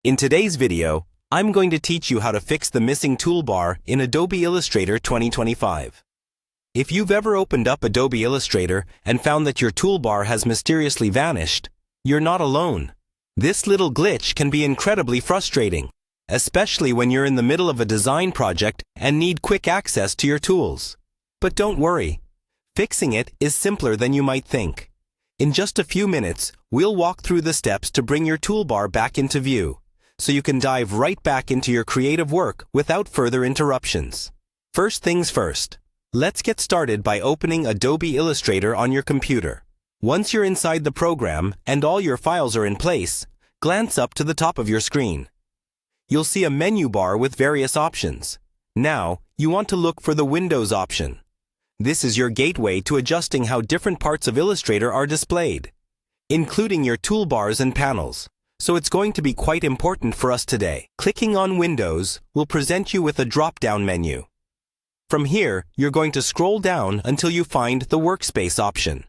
In today's video, I'm going to teach you how to fix the missing toolbar in Adobe Illustrator 2025. If you've ever opened up Adobe Illustrator and found that your toolbar has mysteriously vanished, you're not alone. This little glitch can be incredibly frustrating, especially when you're in the middle of a design project and need quick access to your tools. But don't worry, fixing it is simpler than you might think. In just a few minutes, we'll walk through the steps to bring your toolbar back into view, so you can dive right back into your creative work without further interruptions. First things first, let's get started by opening Adobe Illustrator on your computer. Once you're inside the program and all your files are in place, glance up to the top of your screen. You'll see a menu bar with various options. Now, you want to look for the Windows option. This is your gateway to adjusting how different parts of Illustrator are displayed, including your toolbars and panels. So it's going to be quite important for us today. Clicking on Windows will present you with a drop-down menu. From here, you're going to scroll down until you find the Workspace option.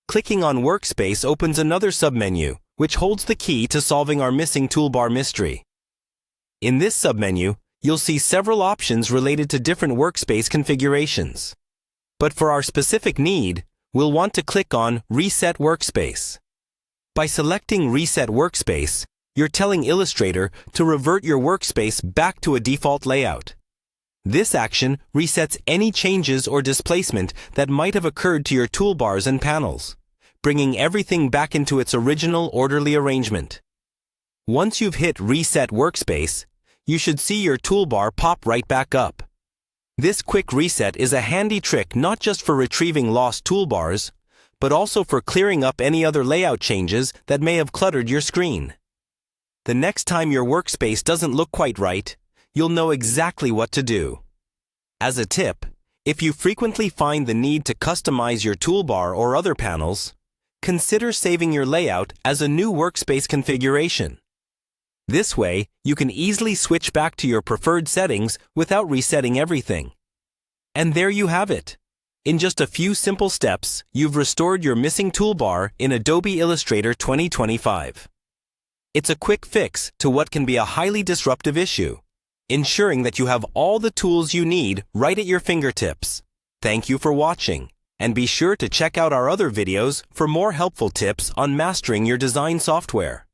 Clicking on Workspace opens another submenu, which holds the key to solving our missing toolbar mystery. In this submenu, you'll see several options related to different workspace configurations. But for our specific need, we'll want to click on Reset Workspace. By selecting Reset Workspace, you're telling Illustrator to revert your workspace back to a default layout. This action resets any changes or displacement that might have occurred to your toolbars and panels, bringing everything back into its original orderly arrangement. Once you've hit Reset Workspace, you should see your toolbar pop right back up. This quick reset is a handy trick not just for retrieving lost toolbars, but also for clearing up any other layout changes that may have cluttered your screen. The next time your workspace doesn't look quite right, you'll know exactly what to do. As a tip, if you frequently find the need to customize your toolbar or other panels, consider saving your layout as a new workspace configuration. This way, you can easily switch back to your preferred settings without resetting everything. And there you have it. In just a few simple steps, you've restored your missing toolbar in Adobe Illustrator 2025. It's a quick fix to what can be a highly disruptive issue, ensuring that you have all the tools you need right at your fingertips. Thank you for watching, and be sure to check out our other videos for more helpful tips on mastering your design software.